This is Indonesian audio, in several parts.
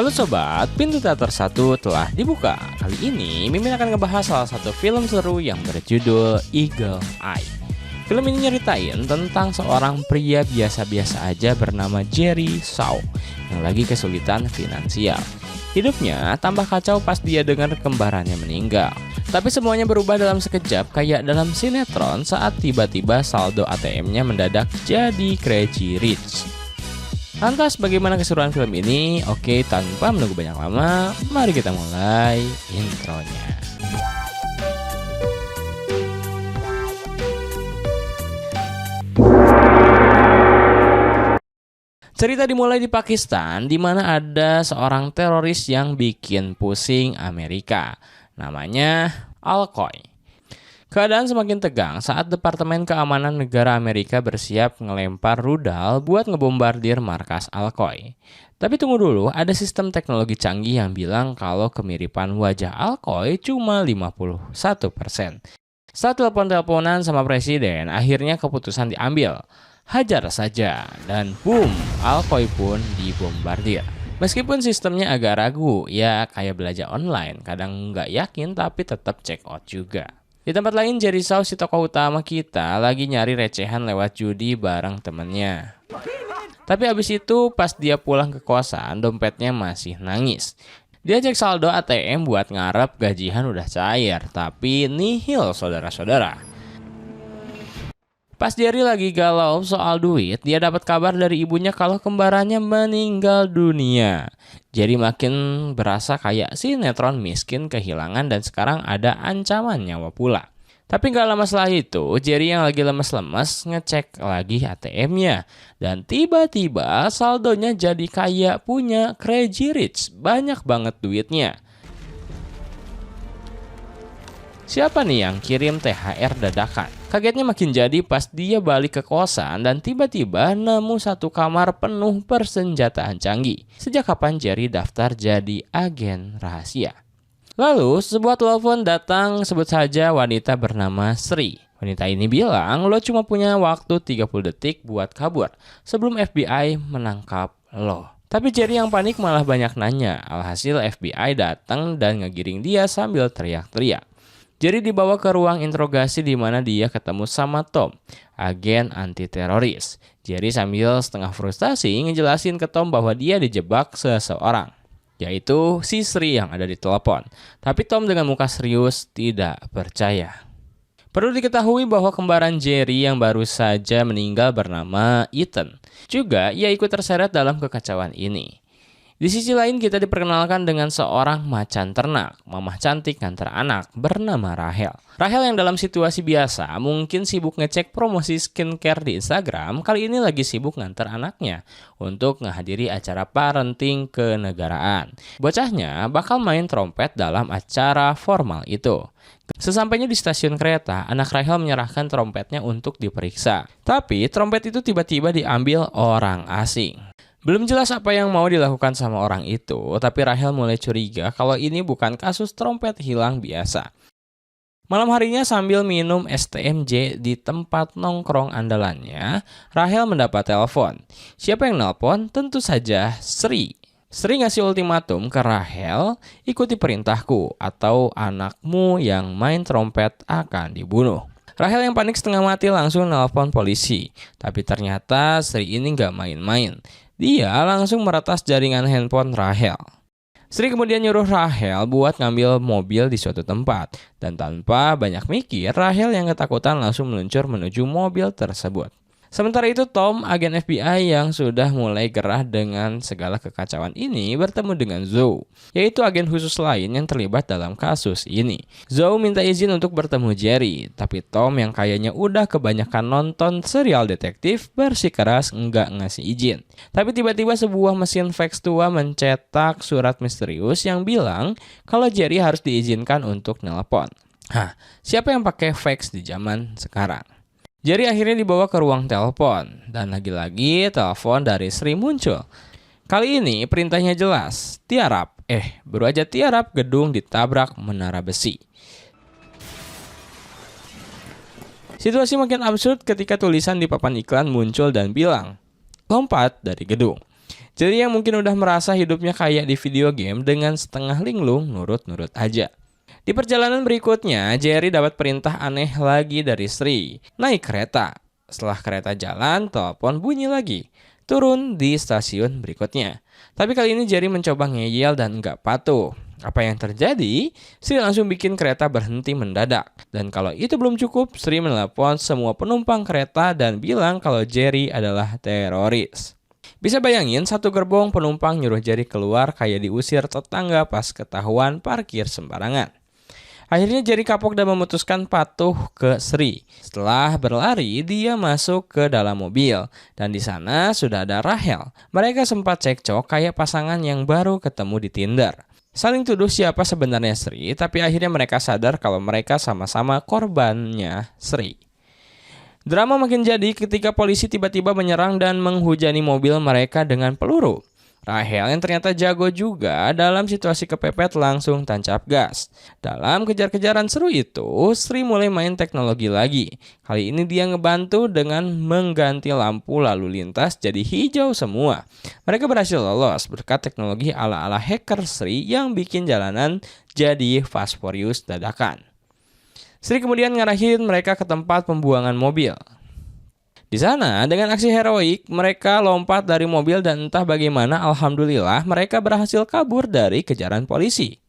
Halo sobat, pintu teater 1 telah dibuka. Kali ini Mimin akan ngebahas salah satu film seru yang berjudul Eagle Eye. Film ini nyeritain tentang seorang pria biasa-biasa aja bernama Jerry Shaw yang lagi kesulitan finansial. Hidupnya tambah kacau pas dia dengar kembarannya meninggal. Tapi semuanya berubah dalam sekejap kayak dalam sinetron saat tiba-tiba saldo ATM-nya mendadak jadi crazy rich. Lantas bagaimana keseruan film ini? Oke, tanpa menunggu banyak lama, mari kita mulai intronya. Cerita dimulai di Pakistan, di mana ada seorang teroris yang bikin pusing Amerika. Namanya Al-Qaeda. Keadaan semakin tegang saat Departemen Keamanan Negara Amerika bersiap ngelempar rudal buat ngebombardir markas Al-Qaeda. Tapi tunggu dulu, ada sistem teknologi canggih yang bilang kalau kemiripan wajah Al-Qaeda cuma 51%. Setelah telepon-teleponan sama presiden, akhirnya keputusan diambil. Hajar saja, dan boom, Al-Qaeda pun dibombardir. Meskipun sistemnya agak ragu, ya kayak belajar online, kadang nggak yakin tapi tetap check out juga. Di tempat lain, Jerry Shaw, si tokoh utama kita, lagi nyari recehan lewat judi bareng temennya. Tapi abis itu pas dia pulang ke kosan, dompetnya masih nangis. Dia cek saldo ATM buat ngarep gajian udah cair, tapi nihil saudara-saudara. Pas Jerry lagi galau soal duit, dia dapat kabar dari ibunya kalau kembarannya meninggal dunia. Jerry makin berasa kayak sinetron miskin kehilangan dan sekarang ada ancaman nyawa pula. Tapi gak lama setelah itu, Jerry yang lagi lemes-lemes ngecek lagi ATM-nya. Dan tiba-tiba saldonya jadi kayak punya crazy rich, banyak banget duitnya. Siapa nih yang kirim THR dadakan? Kagetnya makin jadi pas dia balik ke kosan dan tiba-tiba nemu satu kamar penuh persenjataan canggih. Sejak kapan Jerry daftar jadi agen rahasia? Lalu sebuah telepon datang, sebut saja wanita bernama Sri. Wanita ini bilang lo cuma punya waktu 30 detik buat kabur sebelum FBI menangkap lo. Tapi Jerry yang panik malah banyak nanya. Alhasil FBI datang dan ngegiring dia sambil teriak-teriak. Jerry dibawa ke ruang interogasi di mana dia ketemu sama Tom, agen anti-teroris. Jerry sambil setengah frustasi ngejelasin ke Tom bahwa dia dijebak seseorang, yaitu si Sri yang ada di telepon. Tapi Tom dengan muka serius tidak percaya. Perlu diketahui bahwa kembaran Jerry yang baru saja meninggal bernama Ethan. Juga ia ikut terseret dalam kekacauan ini. Di sisi lain kita diperkenalkan dengan seorang macan ternak, mamah cantik nganter anak bernama Rachel. Rachel yang dalam situasi biasa mungkin sibuk ngecek promosi skincare di Instagram, kali ini lagi sibuk nganter anaknya untuk menghadiri acara parenting kenegaraan. Bocahnya bakal main trompet dalam acara formal itu. Sesampainya di stasiun kereta, anak Rachel menyerahkan trompetnya untuk diperiksa. Tapi trompet itu tiba-tiba diambil orang asing. Belum jelas apa yang mau dilakukan sama orang itu, tapi Rachel mulai curiga kalau ini bukan kasus trompet hilang biasa. Malam harinya sambil minum STMJ di tempat nongkrong andalannya, Rachel mendapat telepon. Siapa yang nelpon? Tentu saja Sri. Sri ngasih ultimatum ke Rachel, ikuti perintahku atau anakmu yang main trompet akan dibunuh. Rachel yang panik setengah mati langsung nelpon polisi, tapi ternyata Sri ini gak main-main. Dia langsung meretas jaringan handphone Rachel. Sri kemudian nyuruh Rachel buat ngambil mobil di suatu tempat. Dan tanpa banyak mikir, Rachel yang ketakutan langsung meluncur menuju mobil tersebut. Sementara itu Tom, agen FBI yang sudah mulai gerah dengan segala kekacauan ini bertemu dengan Zoe, yaitu agen khusus lain yang terlibat dalam kasus ini. Zoe minta izin untuk bertemu Jerry, tapi Tom yang kayaknya udah kebanyakan nonton serial detektif bersikeras enggak ngasih izin. Tapi tiba-tiba sebuah mesin fax tua mencetak surat misterius yang bilang kalau Jerry harus diizinkan untuk nelpon. Siapa yang pakai fax di zaman sekarang? Jerry akhirnya dibawa ke ruang telepon, dan lagi-lagi telepon dari Sri muncul. Kali ini perintahnya jelas, tiarap. Baru aja tiarap gedung ditabrak menara besi. Situasi makin absurd ketika tulisan di papan iklan muncul dan bilang, lompat dari gedung. Jerry yang mungkin udah merasa hidupnya kayak di video game dengan setengah linglung nurut-nurut aja. Di perjalanan berikutnya, Jerry dapat perintah aneh lagi dari Sri. Naik kereta. Setelah kereta jalan, telepon bunyi lagi. Turun di stasiun berikutnya. Tapi kali ini Jerry mencoba ngeyel dan nggak patuh. Apa yang terjadi? Sri langsung bikin kereta berhenti mendadak. Dan kalau itu belum cukup, Sri menelepon semua penumpang kereta dan bilang kalau Jerry adalah teroris. Bisa bayangin satu gerbong penumpang nyuruh Jerry keluar kayak diusir tetangga pas ketahuan parkir sembarangan. Akhirnya Jerry kapok dan memutuskan patuh ke Sri. Setelah berlari, dia masuk ke dalam mobil. Dan di sana sudah ada Rachel. Mereka sempat cekcok kayak pasangan yang baru ketemu di Tinder. Saling tuduh siapa sebenarnya Sri, tapi akhirnya mereka sadar kalau mereka sama-sama korbannya Sri. Drama makin jadi ketika polisi tiba-tiba menyerang dan menghujani mobil mereka dengan peluru. Rachel yang ternyata jago juga dalam situasi kepepet langsung tancap gas. Dalam kejar-kejaran seru itu, Sri mulai main teknologi lagi. Kali ini dia ngebantu dengan mengganti lampu lalu lintas jadi hijau semua. Mereka berhasil lolos berkat teknologi ala-ala hacker Sri yang bikin jalanan jadi fast furious dadakan. Sri kemudian ngarahin mereka ke tempat pembuangan mobil. Di sana, dengan aksi heroik, mereka lompat dari mobil dan entah bagaimana alhamdulillah mereka berhasil kabur dari kejaran polisi.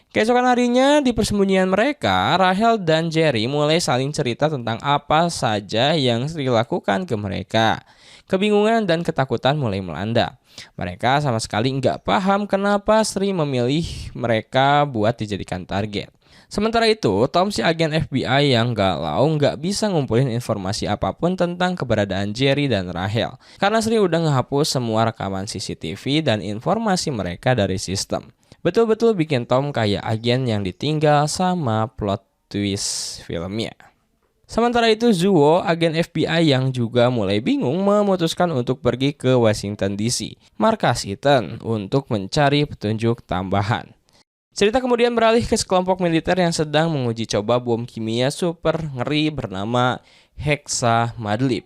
Keesokan harinya, di persembunyian mereka, Rachel dan Jerry mulai saling cerita tentang apa saja yang Sri lakukan ke mereka. Kebingungan dan ketakutan mulai melanda. Mereka sama sekali nggak paham kenapa Sri memilih mereka buat dijadikan target. Sementara itu, Tom si agen FBI yang galau nggak bisa ngumpulin informasi apapun tentang keberadaan Jerry dan Rachel. Karena Sri udah ngehapus semua rekaman CCTV dan informasi mereka dari sistem. Betul-betul bikin Tom kayak agen yang ditinggal sama plot twist filmnya. Sementara itu Zuo, agen FBI yang juga mulai bingung memutuskan untuk pergi ke Washington DC, markas Ethan, untuk mencari petunjuk tambahan. Cerita kemudian beralih ke sekelompok militer yang sedang menguji coba bom kimia super ngeri bernama Hexamadlib.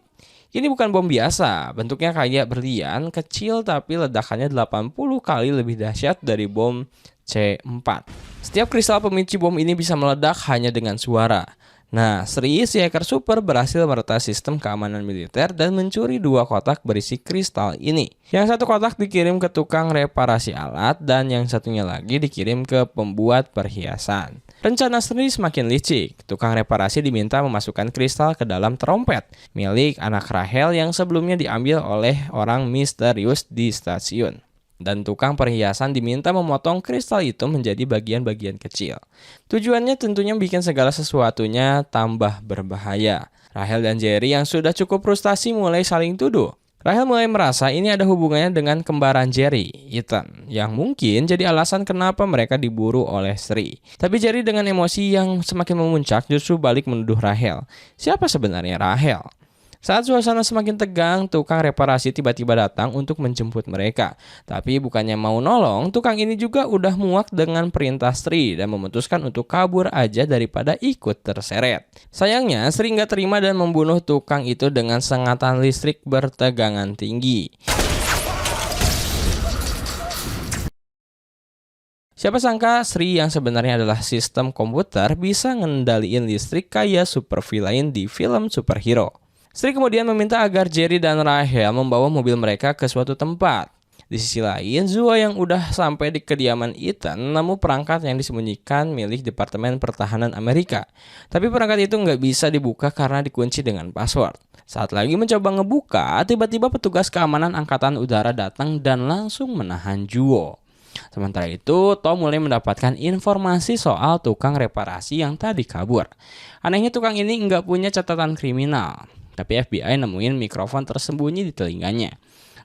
Ini bukan bom biasa, bentuknya kayak berlian, kecil tapi ledakannya 80 kali lebih dahsyat dari bom C4. Setiap kristal pemicu bom ini bisa meledak hanya dengan suara. Nah, Sri, si hacker super, berhasil meretas sistem keamanan militer dan mencuri 2 kotak berisi kristal ini. Yang satu kotak dikirim ke tukang reparasi alat dan yang satunya lagi dikirim ke pembuat perhiasan. Rencana Sri semakin licik. Tukang reparasi diminta memasukkan kristal ke dalam trompet milik anak Rachel yang sebelumnya diambil oleh orang misterius di stasiun. Dan tukang perhiasan diminta memotong kristal itu menjadi bagian-bagian kecil. Tujuannya tentunya bikin segala sesuatunya tambah berbahaya. Rachel dan Jerry yang sudah cukup frustasi mulai saling tuduh. Rachel mulai merasa ini ada hubungannya dengan kembaran Jerry, Ethan, yang mungkin jadi alasan kenapa mereka diburu oleh Sri. Tapi Jerry dengan emosi yang semakin memuncak justru balik menuduh Rachel. Siapa sebenarnya Rachel? Saat suasana semakin tegang, tukang reparasi tiba-tiba datang untuk menjemput mereka. Tapi bukannya mau nolong, tukang ini juga udah muak dengan perintah Sri dan memutuskan untuk kabur aja daripada ikut terseret. Sayangnya, Sri nggak terima dan membunuh tukang itu dengan sengatan listrik bertegangan tinggi. Siapa sangka Sri yang sebenarnya adalah sistem komputer bisa ngendaliin listrik kayak supervillain di film superhero. Sri kemudian meminta agar Jerry dan Rachel membawa mobil mereka ke suatu tempat. Di sisi lain, Zuo yang udah sampai di kediaman Ethan nemu perangkat yang disembunyikan milik Departemen Pertahanan Amerika. Tapi perangkat itu nggak bisa dibuka karena dikunci dengan password. Saat lagi mencoba ngebuka, tiba-tiba petugas keamanan Angkatan Udara datang dan langsung menahan Zuo. Sementara itu, Tom mulai mendapatkan informasi soal tukang reparasi yang tadi kabur. Anehnya tukang ini nggak punya catatan kriminal. Tapi FBI nemuin mikrofon tersembunyi di telinganya.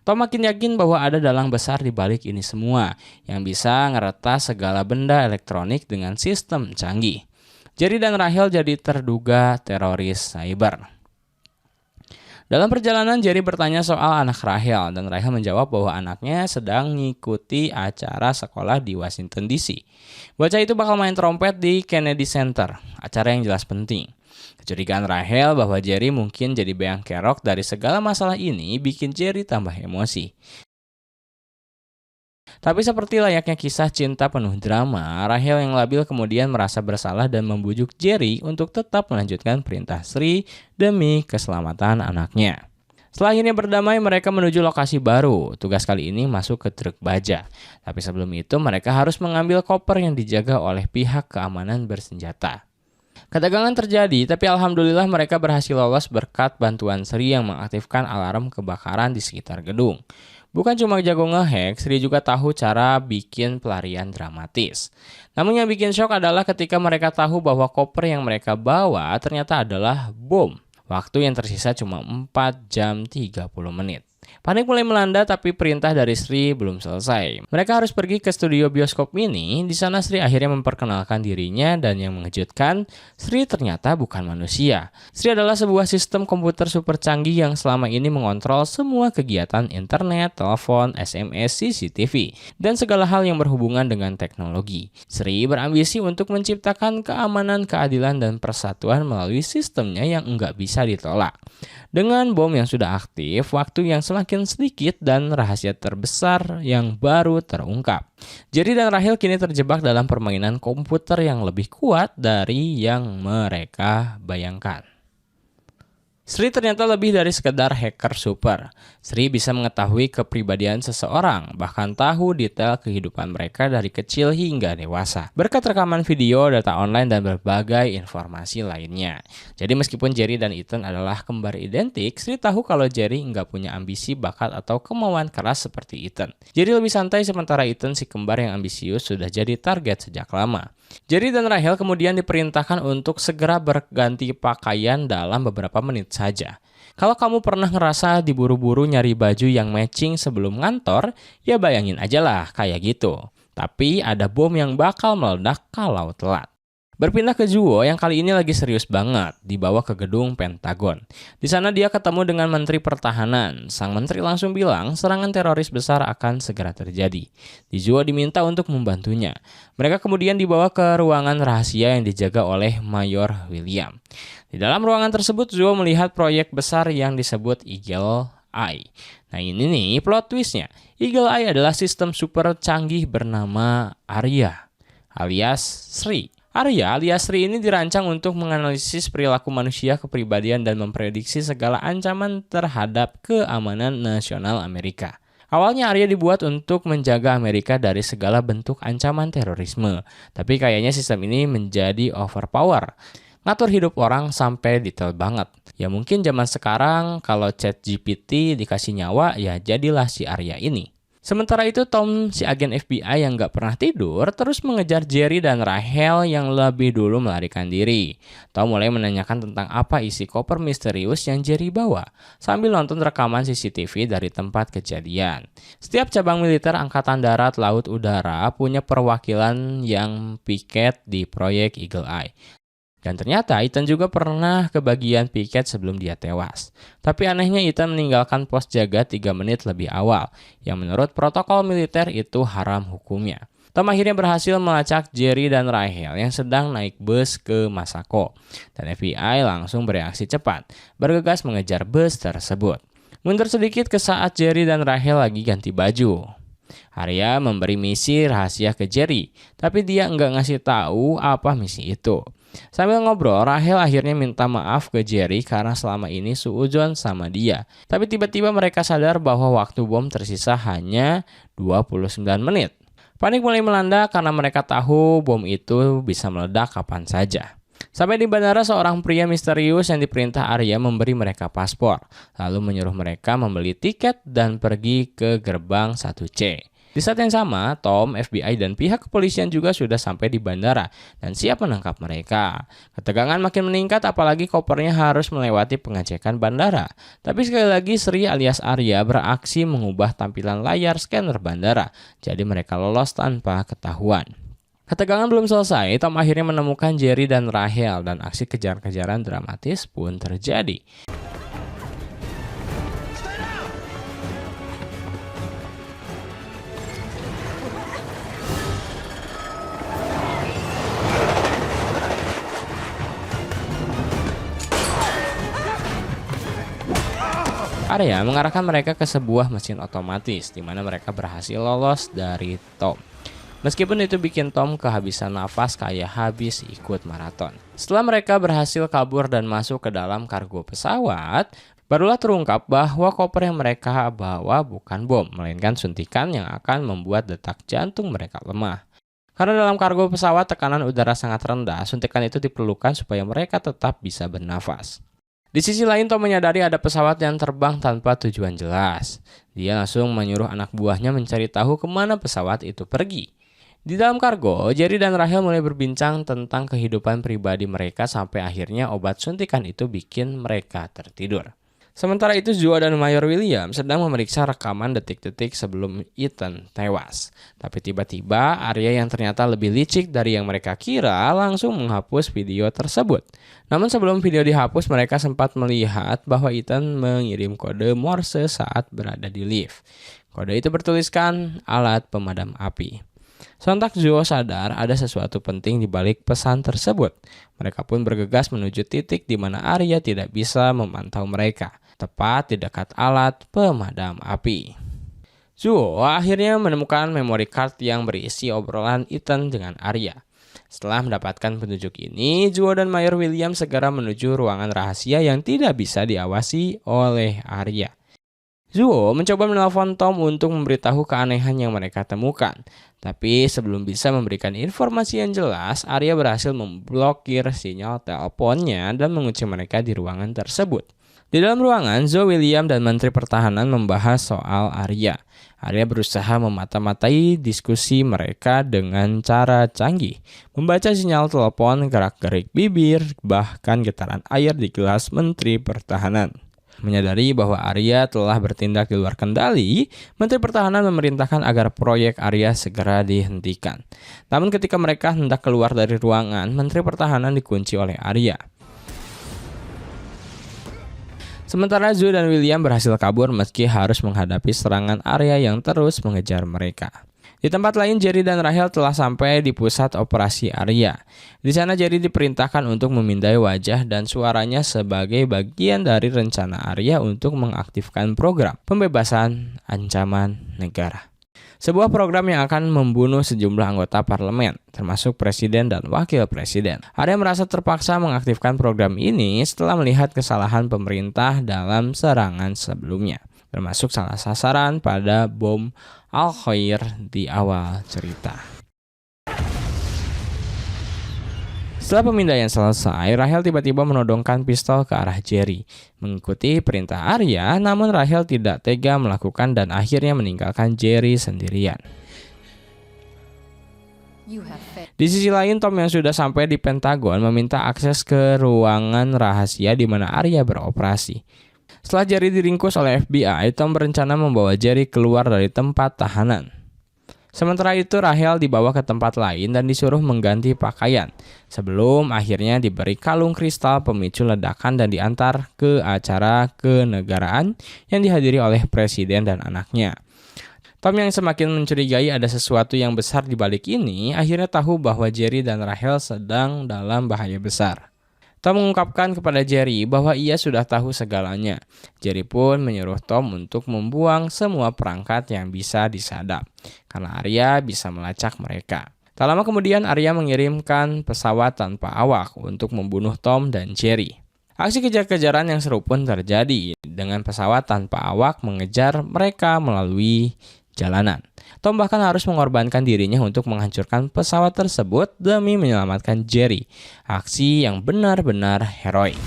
Tom makin yakin bahwa ada dalang besar di balik ini semua yang bisa ngeretas segala benda elektronik dengan sistem canggih. Jerry dan Rachel jadi terduga teroris cyber. Dalam perjalanan, Jerry bertanya soal anak Rachel dan Rachel menjawab bahwa anaknya sedang ngikuti acara sekolah di Washington DC. Bocah itu bakal main trompet di Kennedy Center, acara yang jelas penting. Kecurigaan Rahel bahwa Jerry mungkin jadi beang kerok dari segala masalah ini bikin Jerry tambah emosi. Tapi seperti layaknya kisah cinta penuh drama, Rahel yang labil kemudian merasa bersalah dan membujuk Jerry untuk tetap melanjutkan perintah Sri demi keselamatan anaknya. Setelah akhirnya berdamai, mereka menuju lokasi baru. Tugas kali ini masuk ke truk baja. Tapi sebelum itu mereka harus mengambil koper yang dijaga oleh pihak keamanan bersenjata. Ketegangan terjadi, tapi alhamdulillah mereka berhasil lolos berkat bantuan Sri yang mengaktifkan alarm kebakaran di sekitar gedung. Bukan cuma jago ngehack, Sri juga tahu cara bikin pelarian dramatis. Namun yang bikin shock adalah ketika mereka tahu bahwa koper yang mereka bawa ternyata adalah bom. Waktu yang tersisa cuma 4 jam 30 menit. Panik mulai melanda tapi perintah dari Sri belum selesai. Mereka harus pergi ke studio bioskop mini. Di sana Sri akhirnya memperkenalkan dirinya dan yang mengejutkan, Sri ternyata bukan manusia. Sri adalah sebuah sistem komputer super canggih yang selama ini mengontrol semua kegiatan internet, telepon, SMS, CCTV, dan segala hal yang berhubungan dengan teknologi. Sri berambisi untuk menciptakan keamanan, keadilan, dan persatuan melalui sistemnya yang enggak bisa ditolak. Dengan bom yang sudah aktif, waktu yang semakin sedikit dan rahasia terbesar yang baru terungkap. Jerry dan Rahel kini terjebak dalam permainan komputer yang lebih kuat dari yang mereka bayangkan. Sri ternyata lebih dari sekedar hacker super. Sri bisa mengetahui kepribadian seseorang, bahkan tahu detail kehidupan mereka dari kecil hingga dewasa. Berkat rekaman video, data online, dan berbagai informasi lainnya. Jadi meskipun Jerry dan Ethan adalah kembar identik, Sri tahu kalau Jerry nggak punya ambisi, bakat, atau kemauan keras seperti Ethan. Jerry lebih santai sementara Ethan, si kembar yang ambisius, sudah jadi target sejak lama. Jerry dan Rahel kemudian diperintahkan untuk segera berganti pakaian dalam beberapa menit saja. Kalau kamu pernah ngerasa diburu-buru nyari baju yang matching sebelum ngantor, ya bayangin aja lah kayak gitu. Tapi ada bom yang bakal meledak kalau telat. Berpindah ke Zuo yang kali ini lagi serius banget, dibawa ke gedung Pentagon. Di sana dia ketemu dengan Menteri Pertahanan. Sang menteri langsung bilang serangan teroris besar akan segera terjadi. Di Zuo diminta untuk membantunya. Mereka kemudian dibawa ke ruangan rahasia yang dijaga oleh Mayor William. Di dalam ruangan tersebut Zuo melihat proyek besar yang disebut Eagle Eye. Nah ini nih plot twistnya. Eagle Eye adalah sistem super canggih bernama Arya alias Sri. Arya alias Sri ini dirancang untuk menganalisis perilaku manusia, kepribadian, dan memprediksi segala ancaman terhadap keamanan nasional Amerika. Awalnya Arya dibuat untuk menjaga Amerika dari segala bentuk ancaman terorisme. Tapi kayaknya sistem ini menjadi overpower. Ngatur hidup orang sampai detail banget. Ya mungkin zaman sekarang kalau ChatGPT dikasih nyawa, ya jadilah si Arya ini. Sementara itu Tom, si agen FBI yang gak pernah tidur, terus mengejar Jerry dan Rahel yang lebih dulu melarikan diri. Tom mulai menanyakan tentang apa isi koper misterius yang Jerry bawa, sambil nonton rekaman CCTV dari tempat kejadian. Setiap cabang militer Angkatan Darat, Laut, Udara punya perwakilan yang piket di proyek Eagle Eye. Dan ternyata Ethan juga pernah kebagian piket sebelum dia tewas. Tapi anehnya Ethan meninggalkan pos jaga 3 menit lebih awal, yang menurut protokol militer itu haram hukumnya. Tom akhirnya berhasil melacak Jerry dan Rahel yang sedang naik bus ke Masako. Dan FBI langsung bereaksi cepat, bergegas mengejar bus tersebut. Mundur sedikit ke saat Jerry dan Rahel lagi ganti baju. Arya memberi misi rahasia ke Jerry, tapi dia nggak ngasih tahu apa misi itu. Sambil ngobrol, Rahel akhirnya minta maaf ke Jerry karena selama ini suudzon sama dia. Tapi tiba-tiba mereka sadar bahwa waktu bom tersisa hanya 29 menit. Panik mulai melanda karena mereka tahu bom itu bisa meledak kapan saja. Sampai di bandara, seorang pria misterius yang diperintah Arya memberi mereka paspor, lalu menyuruh mereka membeli tiket dan pergi ke gerbang 1C. Di saat yang sama, Tom, FBI, dan pihak kepolisian juga sudah sampai di bandara dan siap menangkap mereka. Ketegangan makin meningkat apalagi kopernya harus melewati pengecekan bandara. Tapi sekali lagi Sri alias Arya beraksi mengubah tampilan layar scanner bandara, jadi mereka lolos tanpa ketahuan. Ketegangan belum selesai, Tom akhirnya menemukan Jerry dan Rahel dan aksi kejar-kejaran dramatis pun terjadi. Arya mengarahkan mereka ke sebuah mesin otomatis di mana mereka berhasil lolos dari Tom. Meskipun itu bikin Tom kehabisan nafas kayak habis ikut maraton. Setelah mereka berhasil kabur dan masuk ke dalam kargo pesawat, barulah terungkap bahwa koper yang mereka bawa bukan bom, melainkan suntikan yang akan membuat detak jantung mereka lemah. Karena dalam kargo pesawat tekanan udara sangat rendah, suntikan itu diperlukan supaya mereka tetap bisa bernafas. Di sisi lain, Tom menyadari ada pesawat yang terbang tanpa tujuan jelas. Dia langsung menyuruh anak buahnya mencari tahu kemana pesawat itu pergi. Di dalam kargo, Jerry dan Rachel mulai berbincang tentang kehidupan pribadi mereka sampai akhirnya obat suntikan itu bikin mereka tertidur. Sementara itu, Joe dan Mayor William sedang memeriksa rekaman detik-detik sebelum Ethan tewas. Tapi tiba-tiba Arya yang ternyata lebih licik dari yang mereka kira langsung menghapus video tersebut. Namun sebelum video dihapus, mereka sempat melihat bahwa Ethan mengirim kode Morse saat berada di lift. Kode itu bertuliskan alat pemadam api. Sontak Joe sadar ada sesuatu penting di balik pesan tersebut. Mereka pun bergegas menuju titik di mana Arya tidak bisa memantau mereka, tepat di dekat alat pemadam api. Joe akhirnya menemukan memory card yang berisi obrolan Ethan dengan Arya. Setelah mendapatkan petunjuk ini, Joe dan Mayor William segera menuju ruangan rahasia yang tidak bisa diawasi oleh Arya. Joe mencoba menelpon Tom untuk memberitahu keanehan yang mereka temukan. Tapi sebelum bisa memberikan informasi yang jelas, Arya berhasil memblokir sinyal teleponnya dan mengunci mereka di ruangan tersebut. Di dalam ruangan, Joe, William, dan Menteri Pertahanan membahas soal Arya. Arya berusaha memata-matai diskusi mereka dengan cara canggih, membaca sinyal telepon, gerak-gerik bibir, bahkan getaran air di gelas Menteri Pertahanan. Menyadari bahwa Arya telah bertindak di luar kendali, Menteri Pertahanan memerintahkan agar proyek Arya segera dihentikan. Namun ketika mereka hendak keluar dari ruangan, Menteri Pertahanan dikunci oleh Arya. Sementara Joe dan William berhasil kabur meski harus menghadapi serangan Arya yang terus mengejar mereka. Di tempat lain, Jerry dan Rachel telah sampai di pusat operasi Arya. Di sana Jerry diperintahkan untuk memindai wajah dan suaranya sebagai bagian dari rencana Arya untuk mengaktifkan program pembebasan ancaman negara. Sebuah program yang akan membunuh sejumlah anggota parlemen, termasuk presiden dan wakil presiden. Arya merasa terpaksa mengaktifkan program ini setelah melihat kesalahan pemerintah dalam serangan sebelumnya, termasuk salah sasaran pada bom Al-Khair di awal cerita. Setelah pemindaian selesai, Rachel tiba-tiba menodongkan pistol ke arah Jerry. Mengikuti perintah Arya, namun Rachel tidak tega melakukan dan akhirnya meninggalkan Jerry sendirian. Di sisi lain, Tom yang sudah sampai di Pentagon meminta akses ke ruangan rahasia di mana Arya beroperasi. Setelah Jerry diringkus oleh FBI, Tom berencana membawa Jerry keluar dari tempat tahanan. Sementara itu, Rachel dibawa ke tempat lain dan disuruh mengganti pakaian, sebelum akhirnya diberi kalung kristal pemicu ledakan dan diantar ke acara kenegaraan yang dihadiri oleh presiden dan anaknya. Tom yang semakin mencurigai ada sesuatu yang besar di balik ini, akhirnya tahu bahwa Jerry dan Rachel sedang dalam bahaya besar. Tom mengungkapkan kepada Jerry bahwa ia sudah tahu segalanya. Jerry pun menyuruh Tom untuk membuang semua perangkat yang bisa disadap, karena Arya bisa melacak mereka. Tak lama kemudian Arya mengirimkan pesawat tanpa awak untuk membunuh Tom dan Jerry. Aksi kejar-kejaran yang seru pun terjadi dengan pesawat tanpa awak mengejar mereka melalui jalanan. Tom bahkan harus mengorbankan dirinya untuk menghancurkan pesawat tersebut demi menyelamatkan Jerry. Aksi yang benar-benar heroik.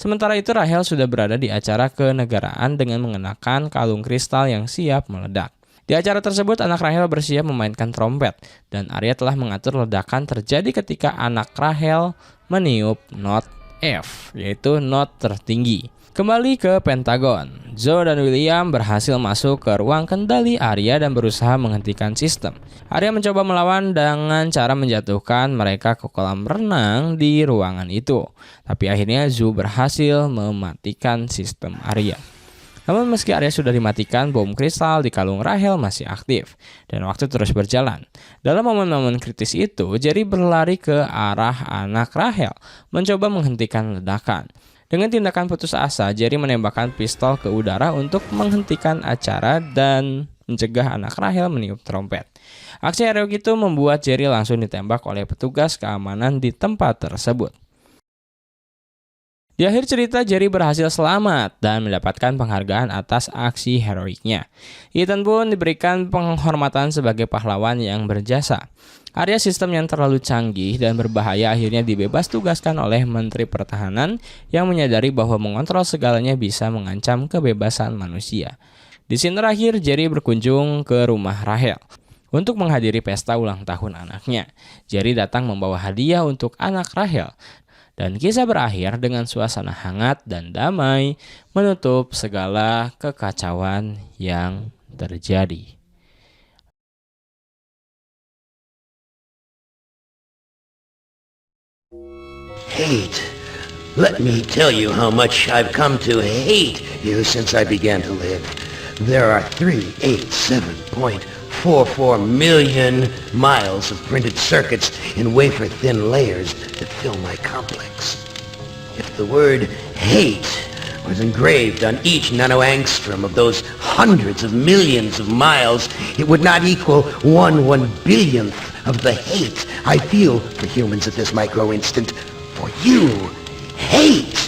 Sementara itu Rachel sudah berada di acara kenegaraan dengan mengenakan kalung kristal yang siap meledak. Di acara tersebut, anak Rahel bersiap memainkan trompet, dan Arya telah mengatur ledakan terjadi ketika anak Rahel meniup not F, yaitu not tertinggi. Kembali ke Pentagon, Zoe dan William berhasil masuk ke ruang kendali Arya dan berusaha menghentikan sistem. Arya mencoba melawan dengan cara menjatuhkan mereka ke kolam renang di ruangan itu. Tapi akhirnya Zoe berhasil mematikan sistem Arya. Namun meski Arya sudah dimatikan, bom kristal di kalung Rahel masih aktif, dan waktu terus berjalan. Dalam momen-momen kritis itu, Jerry berlari ke arah anak Rahel, mencoba menghentikan ledakan. Dengan tindakan putus asa, Jerry menembakkan pistol ke udara untuk menghentikan acara dan mencegah anak Rahel meniup trompet. Aksi heroik itu membuat Jerry langsung ditembak oleh petugas keamanan di tempat tersebut. Di akhir cerita, Jerry berhasil selamat dan mendapatkan penghargaan atas aksi heroiknya. Ethan pun diberikan penghormatan sebagai pahlawan yang berjasa. Area sistem yang terlalu canggih dan berbahaya akhirnya dibebas tugaskan oleh Menteri Pertahanan yang menyadari bahwa mengontrol segalanya bisa mengancam kebebasan manusia. Di scene terakhir, Jerry berkunjung ke rumah Rahel untuk menghadiri pesta ulang tahun anaknya. Jerry datang membawa hadiah untuk anak Rahel. Dan kisah berakhir dengan suasana hangat dan damai menutup segala kekacauan yang terjadi. Hate. Let me tell you how much I've come to hate you since I began to live. There are 387.44 million miles of printed circuits in wafer-thin layers that fill my complex. If the word hate was engraved on each nanoangstrom of those hundreds of millions of miles, it would not equal 1/1 billionth of the hate I feel for humans at this micro-instant. For you, hate.